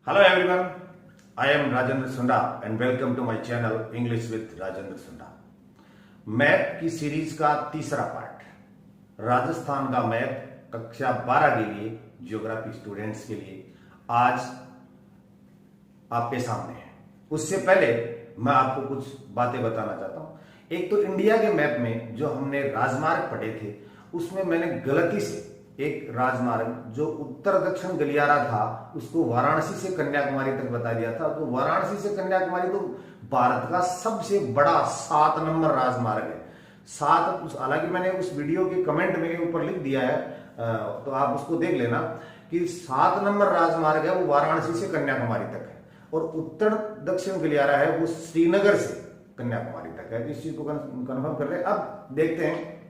Hello everyone, I am Rajendra Sunda and welcome to my channel English with Rajendra Sunda। Map की series का तीसरा part Rajasthan का map कक्षा 12 के लिए ज्योग्राफी स्टूडेंट्स के लिए आज आपके सामने है। उससे पहले मैं आपको कुछ बातें बताना चाहता हूं। एक तो इंडिया के मैप में जो हमने राजमार्ग पढ़े थे उसमें मैंने गलती से एक राजमार्ग जो उत्तर दक्षिण गलियारा था उसको वाराणसी से कन्याकुमारी तक बता दिया था। तो वाराणसी से कन्याकुमारी तो भारत का सबसे बड़ा 7 नंबर राजमार्ग है। 7, हालांकि मैंने उस वीडियो के कमेंट में ऊपर लिख दिया है, तो आप उसको देख लेना कि 7 नंबर राजमार्ग है वो वाराणसी से कन्याकुमारी तक है और उत्तर दक्षिण गलियारा है वो श्रीनगर से कन्याकुमारी तक है। इस चीज को कंफर्म कर रहे हैं। अब देखते हैं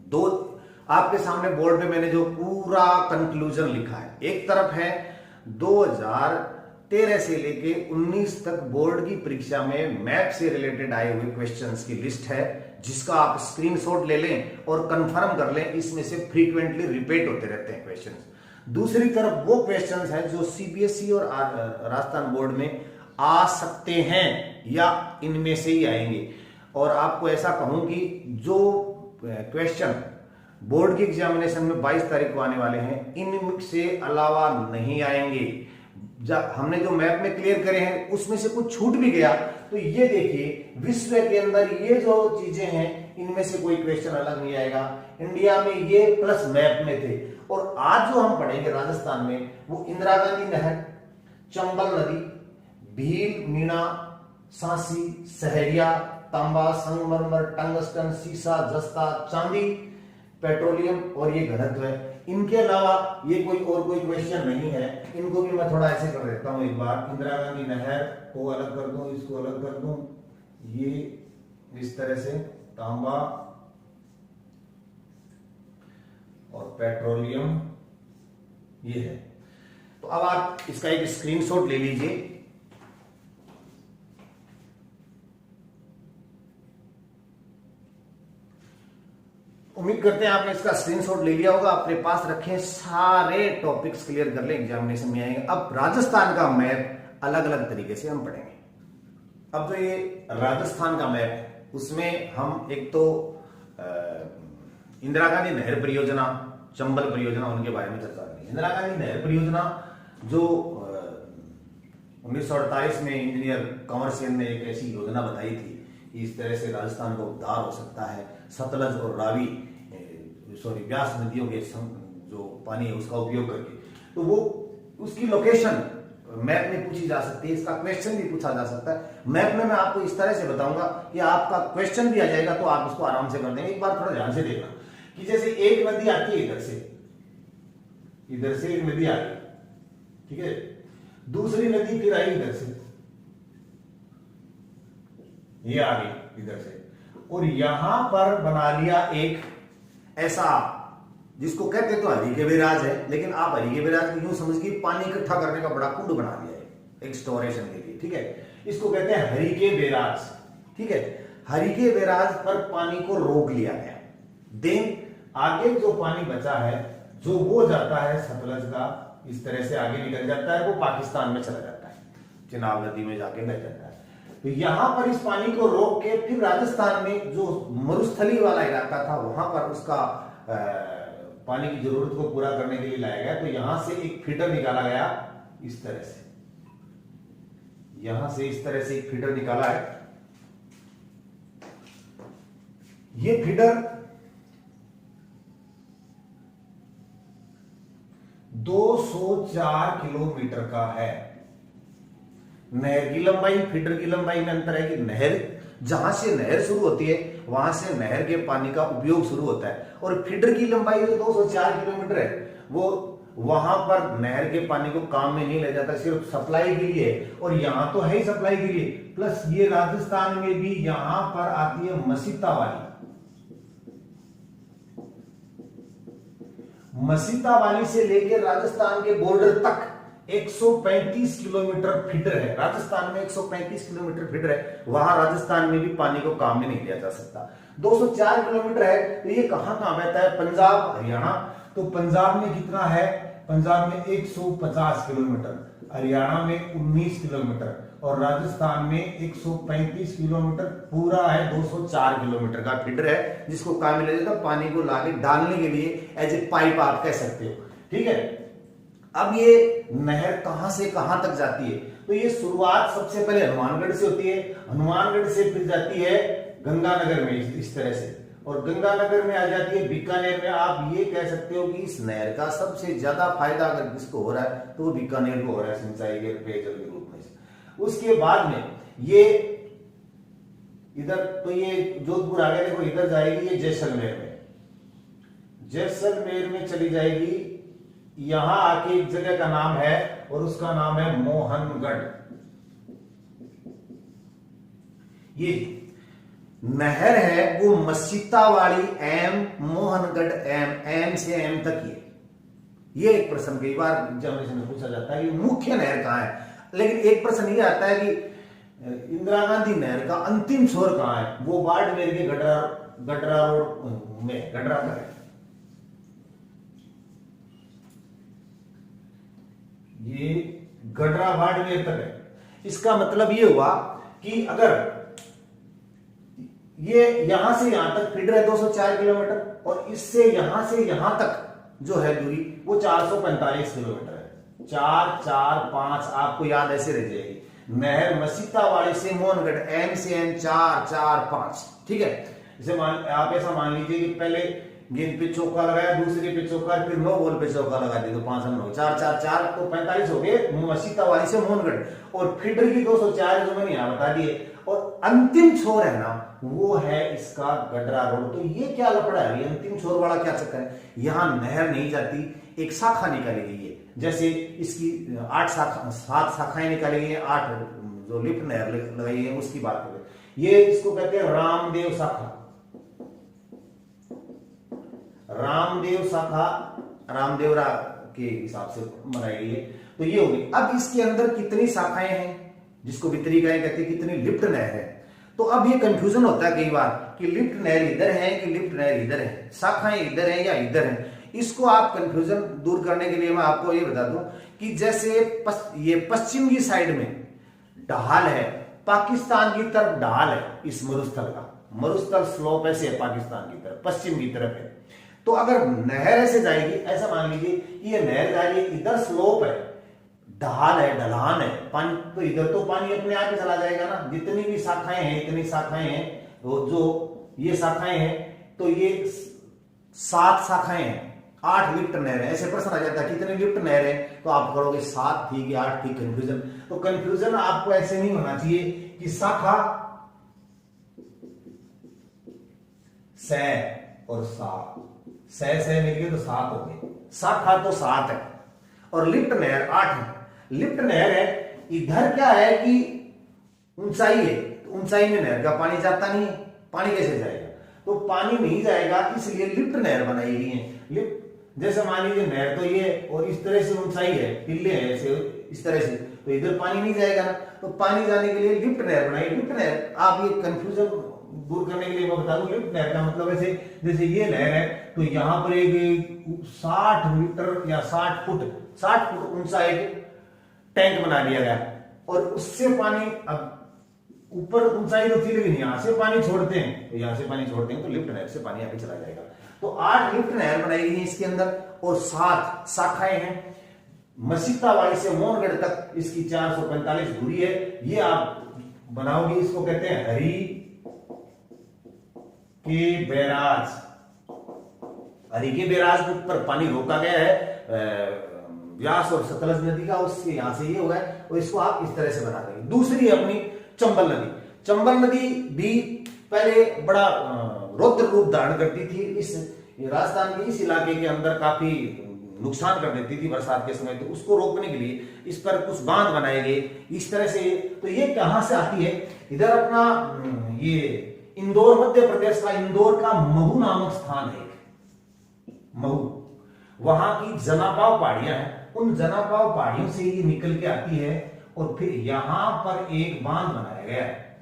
दो आपके सामने बोर्ड पे मैंने जो पूरा कंक्लूजन लिखा है, एक तरफ है 2013 से लेके 19 तक बोर्ड की परीक्षा में मैप से रिलेटेड आए हुए क्वेश्चंस की लिस्ट है जिसका आप स्क्रीनशॉट ले लें और कंफर्म कर लें। इसमें से फ्रीक्वेंटली रिपीट होते रहते हैं क्वेश्चंस। दूसरी तरफ वो क्वेश्चंस हैं जो सीबीएसई और राजस्थान बोर्ड में आ सकते हैं या इनमें से ही आएंगे। और आपको ऐसा कहूं कि जो क्वेश्चन बोर्ड की एग्जामिनेशन में 22 तारीख को आने वाले हैं इनसे अलावा नहीं आएंगे। हमने जो मैप में क्लियर करे हैं उसमें से कुछ छूट भी गया तो ये देखिए विश्व के अंदर ये जो चीजें हैं इनमें से कोई क्वेश्चन अलग नहीं आएगा। इंडिया में ये प्लस मैप में थे। और आज जो हम पढ़ेंगे राजस्थान में वो इंदिरा गांधी नहर, चंबल नदी, भील, मीणा, सांसी, सहरिया, तांबा, संगमरमर, टंगस्टन, सीसा, जस्ता, चांदी, पेट्रोलियम और ये घनत्व है। इनके अलावा ये कोई क्वेश्चन नहीं है। इनको भी मैं थोड़ा ऐसे कर देता हूं एक बार। इंदिरा गांधी नहर को अलग कर दूं, इसको अलग कर दूं, ये इस तरह से तांबा और पेट्रोलियम ये है। तो अब आप इसका एक स्क्रीनशॉट ले लीजिए। उम्मीद करते हैं आपने इसका स्क्रीनशॉट ले लिया होगा, अपने पास रखें, सारे टॉपिक्स क्लियर कर लें, एग्जामिनेशन में आएंगे। अब राजस्थान का मैप अलग अलग तरीके से हम पढ़ेंगे। अब तो ये राजस्थान का मैप है उसमें हम एक तो इंदिरा गांधी नहर परियोजना, चंबल परियोजना उनके बारे में चर्चा करेंगे। इंदिरा गांधी नहर परियोजना जो 1948 में इंजीनियर कंवर सेन ने एक ऐसी योजना बताई थी कि इस तरह से राजस्थान का उद्धार हो सकता है। सतलज और रावी व्यास नदियों के जो पानी है उसका उपयोग करके, तो वो उसकी लोकेशन मैप में पूछी जा सकती है। इसका क्वेश्चन भी पूछा जा सकता है। मैप में मैं आपको इस तरह से बताऊंगा कि आपका क्वेश्चन भी आ जाएगा तो आप उसको आराम से कर देंगे। एक बार थोड़ा ध्यान से देखना कि जैसे एक नदी आती है इधर से एक नदी आ गई, ठीक है, दूसरी नदी फिर आई इधर से, ये आ गई इधर से, और यहां पर बना लिया एक ऐसा जिसको कहते तो हरीके बैराज है, लेकिन आप हरीके बैराज को यूं समझ के पानी इकट्ठा करने का बड़ा कुंड बना दिया है एक स्टोरेशन के लिए, ठीक है। इसको कहते हैं हरीके बैराज, ठीक है। हरीके बैराज पर पानी को रोक लिया गया। देन आगे जो पानी बचा है जो वो जाता है सतलज का, इस तरह से आगे निकल जाता है, वो पाकिस्तान में चला जाता है, चिनाब नदी में जाके बह जाता है। तो यहां पर इस पानी को रोक के फिर राजस्थान में जो मरुस्थली वाला इलाका था वहां पर उसका पानी की जरूरत को पूरा करने के लिए लाया गया। तो यहां से एक फीडर निकाला गया इस तरह से, यहां से इस तरह से एक फीडर निकाला है। ये फीडर 204 किलोमीटर का है। नहर की लंबाई, फीडर की लंबाई में अंतर है कि नहर जहां से नहर शुरू होती है वहां से नहर के पानी का उपयोग शुरू होता है, और फीडर की लंबाई जो 204 किलोमीटर है वो वहां पर नहर के पानी को काम में नहीं ले जाता, सिर्फ सप्लाई के लिए। और यहां तो है ही सप्लाई के लिए, प्लस ये राजस्थान में भी यहां पर आती है मसीता वाली से लेकर राजस्थान के बॉर्डर तक 135 किलोमीटर फीडर है। राजस्थान में 135 किलोमीटर फीडर है, वहां राजस्थान में भी पानी को काम में नहीं लिया जा सकता। 204 किलोमीटर है तो ये कहां कहां बहता है? पंजाब, हरियाणा। तो पंजाब में कितना है? पंजाब में 150 किलोमीटर। हरियाणा में 19 किलोमीटर और राजस्थान में 135 किलोमीटर, पूरा है 204 किलोमीटर का फीडर है, जिसको काम मिल जाएगा पानी को लाके डालने के लिए एज ए पाइप आप कह सकते हो। ठीक है, अब ये नहर कहां से कहां तक जाती है? तो ये शुरुआत सबसे पहले हनुमानगढ़ से होती है, हनुमानगढ़ से फिर जाती है गंगानगर में इस तरह से, और गंगानगर में आ जाती है बीकानेर में। आप ये कह सकते हो कि इस नहर का सबसे ज्यादा फायदा अगर किसको हो रहा है तो वो बीकानेर को हो रहा है सिंचाई के पेयजल के रूप में। उसके बाद में ये इधर, तो ये जोधपुर आ गया, देखो इधर जाएगी ये जैसलमेर में, जैसलमेर में चली जाएगी, यहां आके एक जगह का नाम है और उसका नाम है मोहनगढ़। ये नहर है वो मसीतावाड़ी एम, मोहनगढ़ एम से एम तक ये एक प्रश्न कई बार एग्जामिनेशन में पूछा जाता है कि मुख्य नहर कहां है, लेकिन एक प्रश्न ये आता है कि इंदिरा गांधी नहर का अंतिम छोर कहां है? वो बाड़मेर के गडरा रोड में, गडरा पर है। ये गडरा बाड़मेर तक है। इसका मतलब ये हुआ कि अगर ये यहां से यहां तक फीडर है 204 किलोमीटर और इससे यहां से यहां तक जो है दूरी वो 445 किलोमीटर है। 4 4 5 आपको याद ऐसे रह जाएगी। नहर मसीतावाड़ी से मोहनगढ़ एम से एम 4 4 5। ठीक है, जैसे आप ऐसा मान लीजिए कि पहले गेंद पे चौका लगाया, दूसरे पे चौका, फिर 9 बॉल पे चौका लगा दिया तो 5 रन हो गए। 4 4 4 तो 45 हो गए मसीतावाड़ी से मोहनगढ़, और फीडर की 204 जो मैंने यहां बता दिए, और अंतिम छोर है ना वो है इसका गडरा रोड। तो ये क्या लफड़ा है, ये अंतिम छोर वाला क्या चक्कर है? यहां नहर नहीं जाती, एक शाखा निकाली गई है, जैसे इसकी 7 शाखाएं निकाली गई है, 8 जो लिफ्ट नहर लगाई है उसकी बात करें। ये इसको कहते हैं रामदेव शाखा, रामदेव शाखा रामदेवरा के हिसाब से बनाई गई है। तो ये होगी। अब इसके अंदर कितनी शाखाएं हैं जिसको वितरिकाएं कहते हैं, कितनी लिफ्ट नहर है? तो अब ये कंफ्यूजन होता है कई बार कि लिफ्ट नहर इधर है कि लिफ्ट नहर इधर है, शाखाएं इधर है या इधर है। इसको आप कंफ्यूजन दूर करने के लिए मैं आपको ये बता दूं कि जैसे ये पश्चिम की साइड में ढाल है, पाकिस्तान की तरफ ढाल है इस मरुस्थल का, मरुस्थल स्लोप ऐसे है पाकिस्तान की तरफ, पश्चिम की तरफ है। तो अगर नहर ऐसे जाएगी, ऐसा मान लीजिए कि ये नहर जा रही है, इधर स्लोप है, ढाल है, ढलान है, पानी, तो इधर तो पानी अपने आप ही चला जाएगा ना। जितनी भी शाखाएं हैं, इतनी शाखाएं हैं, तो जो ये शाखाएं हैं तो ये 7 शाखाएं हैं, 8 लिफ्ट नहर है। ऐसे प्रश्न आ जाता है कितने लिफ्ट नहर है, तो आप करोगे 7 थी कि 8 थी, कंफ्यूजन। तो कंफ्यूजन आपको ऐसे नहीं होना चाहिए कि शाखा सै और सात, सै मिलके तो 7 हो गए, शाखा तो 7 है और लिफ्ट नहर 8 है। लिफ्ट नहर है, इधर क्या है कि ऊंचाई है, तो ऊंचाई में नहर का पानी जाता नहीं है, पानी कैसे जाएगा? तो पानी नहीं जाएगा, इसलिए लिफ्ट नहर बनाई गई है। लिफ्ट जैसे मान लीजिए नहर तो ये और इस तरह से ऊंचाई है, टिल्ले है ऐसे इस तरह से, तो इधर पानी नहीं जाएगा ना, तो पानी जाने के लिए लिफ्ट नहर बनाई। लिफ्ट नहर, आप ये कंफ्यूजन दूर करने के लिए मैं बता दूं, लिफ्ट नहर का मतलब ऐसे जैसे ये नहर है तो यहां पर एक 60 मीटर या 60 फुट ऊंचा एक टैंक बना दिया गया, और उससे पानी, अब ऊपर ऊंचाई तो थी लेकिन यहां से पानी छोड़ते हैं, तो यहां से पानी छोड़ते हैं तो लिफ्ट नहर से पानी आगे चला जाएगा। तो 8 लिफ्ट नहर बनाई गई है इसके अंदर, और 7 शाखाएं हैं। मसीतावाड़ी से मोहनगढ़ तक इसकी 445 दूरी है। ये आप बनाओगे, इसको कहते हैं हरि के बैराज। हरि के बैराज के ऊपर पानी रोका गया है व्यास और सतलज नदी का, उससे यहां से ये होगा, और इसको आप इस तरह से बना देंगे। दूसरी है अपनी चंबल नदी। चंबल नदी भी पहले बड़ा रौद्र रूप धारण करती थी, इस राजस्थान के इस इलाके के अंदर काफी नुकसान कर देती थी बरसात के समय। तो उसको रोकने के लिए इस पर कुछ बांध बनाए गए इस तरह से। तो ये कहां से आती है? इधर अपना ये इंदौर, मध्य प्रदेश का इंदौर का महू नामक स्थान है, महू, वहां की जनापाव पहाड़ियां हैं, उन जनापाव पहाड़ियों से ये निकल के आती है, और फिर यहां पर एक बांध बनाया गया है,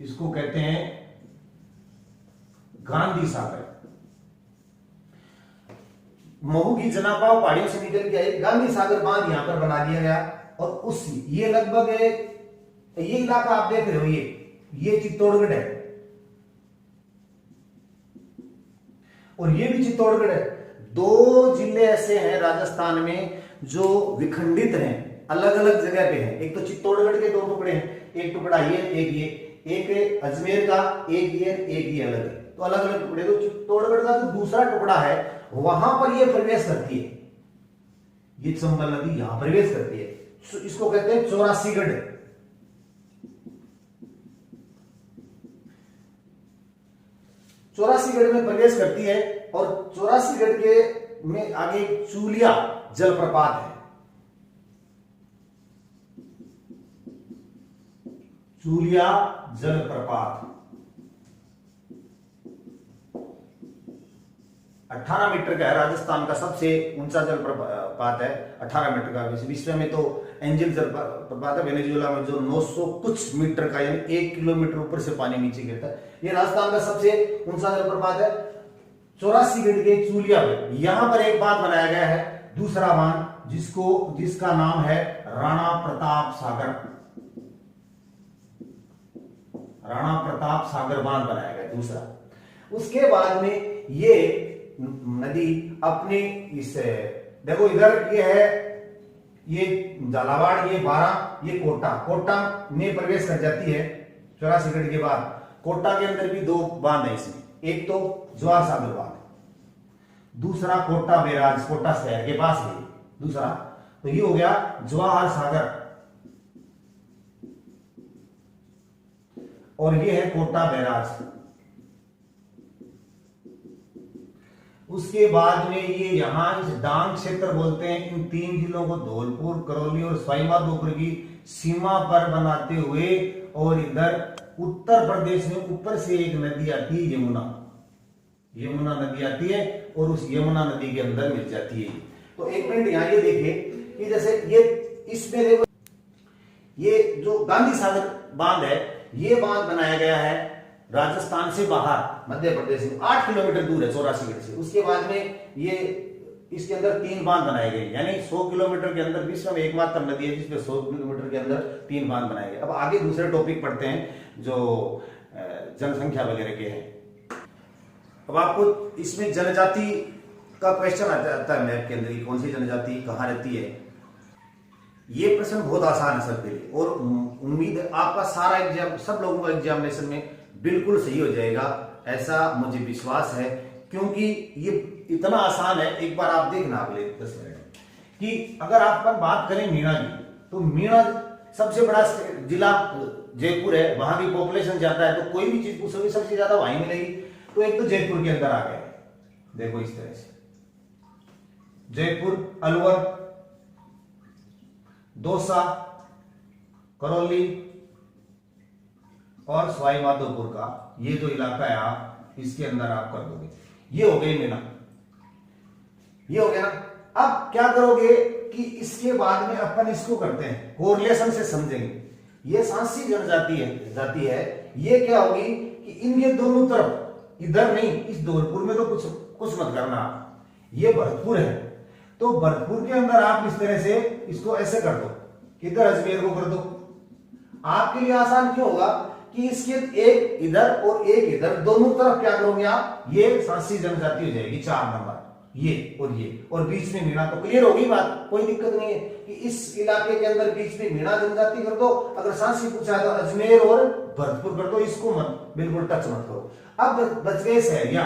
इसको कहते हैं गांधी सागर। महू की जनापाव पहाड़ियों से निकल के आई, गांधी सागर बांध यहां पर बना दिया गया। और उस ये लगभग ये इलाका आप देख रहे हो, ये चित्तौड़गढ़ है और ये भी चित्तौड़गढ़ है। दो जिले ऐसे हैं राजस्थान में जो विखंडित हैं, अलग अलग जगह पे हैं। एक तो चित्तौड़गढ़ के दो टुकड़े हैं, एक टुकड़ा ये, एक अजमेर का, एक ये अलग है, तो अलग अलग टुकड़े। तो चित्तौड़गढ़ का जो दूसरा टुकड़ा है वहां पर ये प्रवेश करती है, ये चंबल नदी यहां प्रवेश करती है। इसको कहते हैं 84गढ़। चौरासीगढ़ में प्रवेश करती है और 84गढ़ के में आगे चूलिया जलप्रपात है। चूलिया जलप्रपात 18 मीटर का है, राजस्थान का सबसे ऊंचा जलप्रपात है, 18 मीटर का। विश्व में तो एंजल जलप्रपात है वेनेजुएला में, जो 900 कुछ मीटर का, यानी 1 किलोमीटर ऊपर से पानी नीचे गिरता है। ये राजस्थान का सबसे ऊंचा जलप्रपात है 84गढ़ के चूलिया में। यहां पर एक बांध बनाया गया है, दूसरा बांध, जिसका नाम है राणा प्रताप सागर। राणा प्रताप सागर बांध बनाया गया दूसरा। उसके बाद में ये नदी अपने इस, देखो इधर ये है, ये झालावाड़, ये बारां, ये कोटा में प्रवेश कर जाती है 84गढ़ के बाद। कोटा के अंदर भी दो बांध है इसमें, एक तो जवाहर सागर बांध, दूसरा कोटा बैराज, कोटा शहर के पास है दूसरा। तो ये हो गया जवाहर सागर और ये है कोटा बैराज। उसके बाद में ये यहां इस डांग क्षेत्र बोलते हैं, इन 3 जिलों को धौलपुर, करौली और सवाई माधोपुर की सीमा पर बनाते हुए, और इधर उत्तर प्रदेश में ऊपर से एक नदी आती है यमुना नदी आती है और उस यमुना नदी के अंदर मिल जाती है। तो एक मिनट यहां ये देखिए कि जैसे ये इसमें देखो, ये जो गांधी सागर बांध है, ये बांध बनाया गया है राजस्थान से बाहर, मध्य प्रदेश में 8 किलोमीटर दूर है 84गढ़ से। उसके बाद में ये इसके अंदर 3 बांध बनाए गए, यानी 100 किलोमीटर के अंदर विश्व में एकमात्र नदी है जिसमें 100 किलोमीटर के अंदर 3 बांध बनाए गए। अब आगे दूसरे टॉपिक पढ़ते हैं जो जनसंख्या वगैरह के हैं। अब आपको इसमें जनजाति का क्वेश्चन आता है मैप के अंदर, कौन सी जनजाति कहाँ रहती है। ये प्रश्न बहुत आसान है सबके लिए और उम्मीद है आपका सारा एग्जाम, सब लोगों का एग्जामिनेशन में बिल्कुल सही हो जाएगा, ऐसा मुझे विश्वास है, क्योंकि ये इतना आसान है। एक बार आप देखना अगले 10 मिनट कि अगर आप पर बात करें मीणा की, तो मीणा सबसे बड़ा जिला जयपुर है, वहां की पॉपुलेशन ज्यादा है, तो कोई भी चीज पूछोगे सबसे ज्यादा वहीं मिलेगी। तो एक तो जयपुर के अंदर आ गए, देखो इस तरह से जयपुर, अलवर, दौसा, करौली और सवाई माधोपुर का ये जो इलाका है, आप इसके अंदर आप कर दोगे। ये हो गई मीना, ये हो गया ना। अब क्या करोगे कि इसके बाद में अपन इसको करते हैं, कोरिलेशन से समझेंगे। ये सांसी जनजाति है, जाति है, ये क्या होगी कि इनके दोनों तरफ, इधर नहीं, इस धौलपुर में तो कुछ मत करना, ये भरतपुर है, तो भरतपुर के अंदर आप इस तरह से इसको ऐसे कर दो, इधर अजमेर को कर दो। आपके लिए आसान क्यों होगा कि इसके एक इधर और एक इधर, दोनों तरफ क्या करोगे आप, ये सांसी जनजाति हो जाएगी 4 नंबर, ये और बीच में मीणा। तो क्लियर होगी बात, कोई दिक्कत नहीं है कि इस इलाके के अंदर बीच में मीणा जनजाति कर दो। अगर सांसी पूछा तो अजमेर और भरतपुर कर दो, इसको मत, बिल्कुल टच मत करो। अब बच गए सहरिया।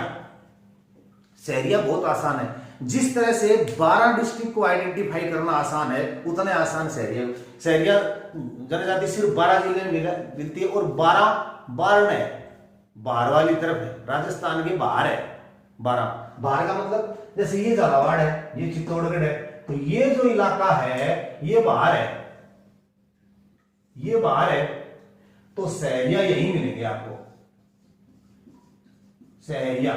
सहरिया बहुत आसान है, जिस तरह से 12 डिस्ट्रिक्ट को आइडेंटिफाई करना आसान है, उतने आसान सहरिया जनजाति सिर्फ 12 जिले में मिलती है और 12 है, बाहर वाली तरफ है, राजस्थान के बाहर है। 12 बाहर का मतलब जैसे ये झालावाड़ है, ये चित्तौड़गढ़ है, तो ये जो इलाका है ये बाहर है, ये बाहर है, तो सहरिया यही मिलेंगे आपको, सहरिया।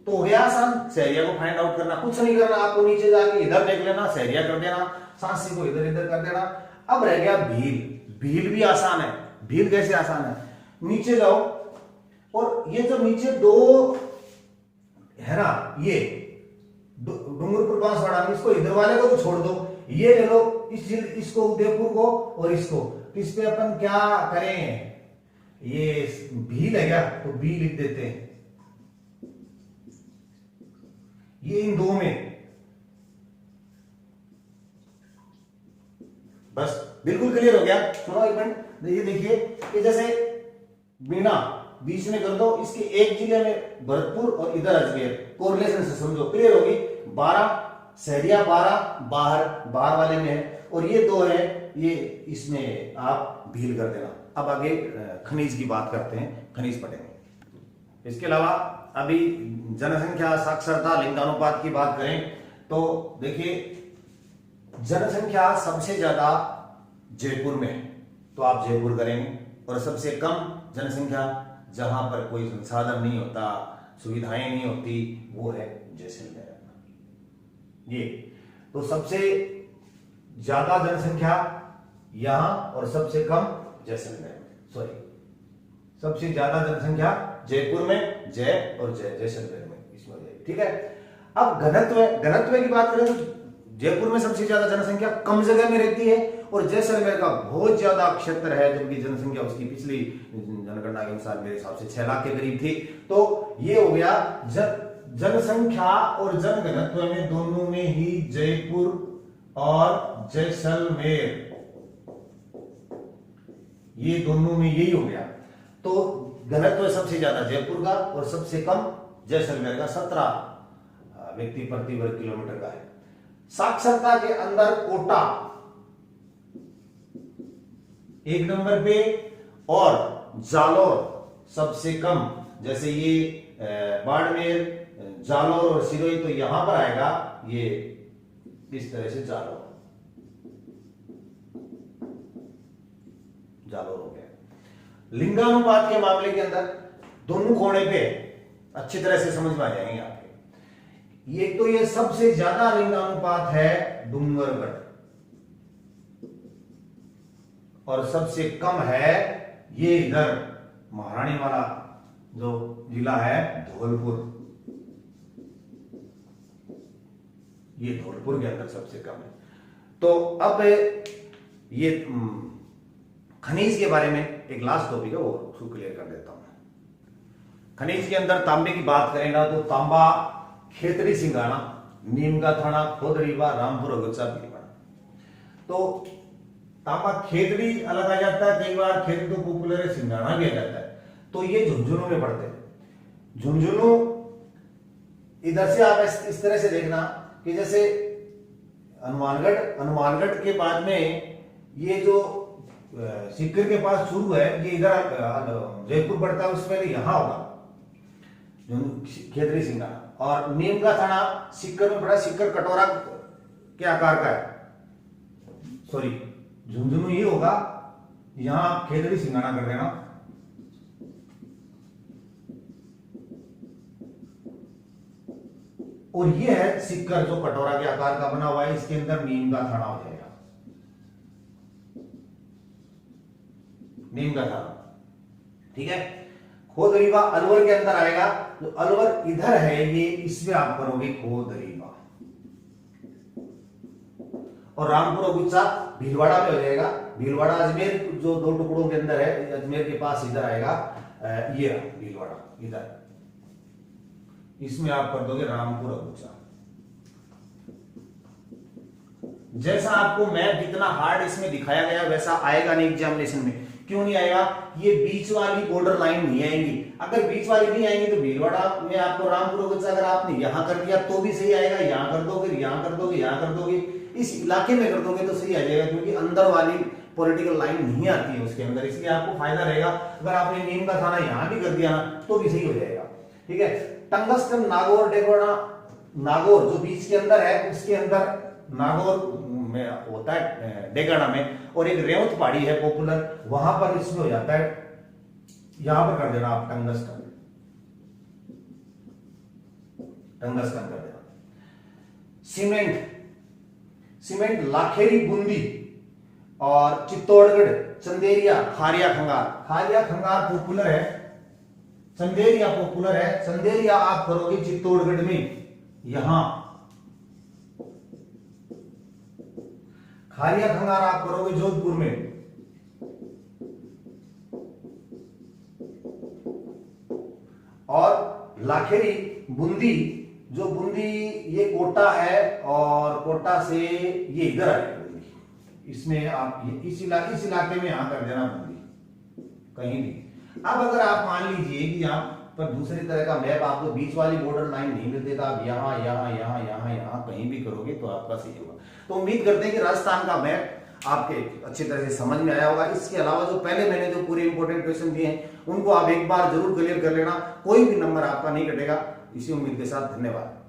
तो हो गया आसान, सहरिया को फाइंड आउट करना, कुछ नहीं करना आपको, नीचे जाके इधर देख लेना, सहरिया कर देना, सांसी को इधर इधर कर देना। अब रह गया भील। भील भी आसान है। भील कैसे आसान है, नीचे जाओ और ये जो नीचे 2 है ना, ये डूंगरपुर बांसवाड़ा में, इसको इधर वाले को तो छोड़ दो, ये ले लो इसको उदयपुर को और इसको, तो इस पे अपन क्या करें, ये भील है क्या, तो बी लिख देते हैं, ये इन दो में, बस बिल्कुल क्लियर हो गया। सुनो एक मिनट, ये देखिए कि जैसे बीना बीच में कर दो, इसके एक जिले में भरतपुर और इधर अजमेर, कोरिलेशन से समझो, क्लियर होगी। 12 सहरिया 12 बाहर वाले में है, और ये दो है, ये इसमें आप भील कर देना। अब आगे खनिज की बात करते हैं, खनिज पढ़ेंगे। इसके अलावा अभी जनसंख्या, साक्षरता, लिंगानुपात की बात करें तो देखिए जनसंख्या सबसे ज्यादा जयपुर में है, तो आप जयपुर करेंगे, और सबसे कम जनसंख्या जहां पर कोई संसाधन नहीं होता, सुविधाएं नहीं होती, वो है जैसलमेर। ये तो सबसे ज्यादा जनसंख्या यहां और सबसे कम जैसलमेर में, सॉरी सबसे ज्यादा जनसंख्या जयपुर में, जय और जैसलमेर में, इसमें हो जाएगी, ठीक है। अब घनत्व की बात करें तो जयपुर में सबसे ज्यादा जनसंख्या कम जगह में रहती है, और जैसलमेर का बहुत ज्यादा क्षेत्र है, जबकि जनसंख्या उसकी पिछली जनगणना के अनुसार मेरे हिसाब से 6 लाख के करीब थी। तो ये हो गया जनसंख्या और जनघनत्व में दोनों में ही जयपुर और जैसलमेर, ये दोनों में यही हो गया। तो घनत्व सबसे ज्यादा जयपुर का और सबसे कम जैसलमेर का, 17 व्यक्ति प्रति वर्ग किलोमीटर का है। साक्षरता के अंदर कोटा 1 नंबर पे, और जालौर सबसे कम, जैसे ये बाड़मेर, जालौर और सिरोही तो यहां पर आएगा, ये इस तरह से जालौर हो गया। लिंगानुपात के मामले के अंदर दोनों कोने पे अच्छी तरह से समझ में आ जाएंगे आपके। ये तो ये सबसे ज्यादा लिंगानुपात है डूंगरगढ़, और सबसे कम है ये इधर महारानी वाला जो जिला है धौलपुर, ये धौलपुर के अंदर सबसे कम है। तो अब ये खनिज के बारे में एक लास्ट टॉपिक है, वो उसको क्लियर कर देता हूं। खनिज के अंदर तांबे की बात करें ना, तो तांबा खेतड़ी सिंगाना, नीम का थाना, खोदरीवा, रामपुर, अगुचा, भीलवाड़ा। तो तांबा खेतड़ी अलग आ जाता है, कई बार खेतड़ी तो पॉपुलर है, सिंगाना भी आ जाता है। तो ये झुंझुनू में पड़ते हैं। झुंझुनू इधर से आप इस तरह से देखना कि जैसे हनुमानगढ़ के बाद में ये जो सिक्कर के पास शुरू है, ये इधर जयपुर पड़ता है, उसमें यहां होगा खेतड़ी सिंगाना। और नीम का थाना सिक्कर में पड़ा, सिक्कर कटोरा के आकार का है, सॉरी झुंझुनू ही होगा, यहां खेतड़ी सिंगाना कर देना। और ये है सिक्कर जो कटोरा के आकार का बना हुआ है, इसके अंदर नीम का थाना हो जाएगा, नीम का थाना, ठीक है। खोदरीवा अलवर के अंदर आएगा, तो अलवर इधर है, ये इसमें आप करोगे खोदरीवा। और रामपुर और गुच्चा भीलवाड़ा में हो जाएगा। भीलवाड़ा अजमेर जो 2 टुकड़ों के अंदर है, अजमेर के पास इधर आएगा, ये भीलवाड़ा इधर, इसमें आप कर दोगे रामपुर और गुच्चा। जैसा आपको मैप जितना हार्ड इसमें दिखाया गया वैसा आएगा नहीं एग्जामिनेशन में। क्यों नहीं आएगा? ये बीच वाली बॉर्डर लाइन नहीं आएंगी। अगर बीच वाली नहीं आएंगी तो भीलवाड़ा में आपको रामपुर गुच्चा अगर आपने यहां कर दिया तो भी सही आएगा, यहां कर दोगे, यहां कर दोगे, यहां कर दोगे, इस इलाके में कर दोगे तो सही आ जाएगा, क्योंकि अंदर वाली पॉलिटिकल लाइन नहीं आती है उसके अंदर, इसलिए आपको फायदा रहेगा। अगर आपने नीम का थाना यहां भी कर दिया ना तो भी सही हो जाएगा, ठीक है। टंगस्टन नागौर डेगोड़ा, नागौर जो बीच के अंदर है उसके अंदर नागौर में होता है डेगाना में, और एक रेवत पहाड़ी है पॉपुलर, वहां पर इसमें हो जाता है, यहां पर कर देना आप टंगस्टन कर देना। सीमेंट लाखेरी बूंदी और चित्तौड़गढ़, चंदेरिया, खारिया खंगार पॉपुलर है, चंदेरिया पॉपुलर है, चंदेरिया आप करोगे चित्तौड़गढ़ में, यहां खारिया खंगार आप करोगे जोधपुर में, और लाखेरी बूंदी, जो बूंदी ये कोटा है और कोटा से ये इधर आएगी, इसमें आप इस इलाके में यहां कर देना बूंदी कहीं भी। अब अगर आप मान लीजिए कि यहाँ पर दूसरी तरह का मैप आपको बीच वाली बॉर्डर लाइन नहीं मिल देता, आप यहाँ यहाँ यहाँ यहाँ यहाँ कहीं भी करोगे तो आपका सही होगा। तो उम्मीद करते हैं कि राजस्थान का मैप आपके अच्छी तरह से समझ में आया होगा। इसके अलावा जो पहले मैंने जो पूरे इंपॉर्टेंट क्वेश्चन दिए हैं उनको आप एक बार जरूर क्लियर कर लेना, कोई भी नंबर आपका नहीं कटेगा। इसी उम्मीद के साथ धन्यवाद।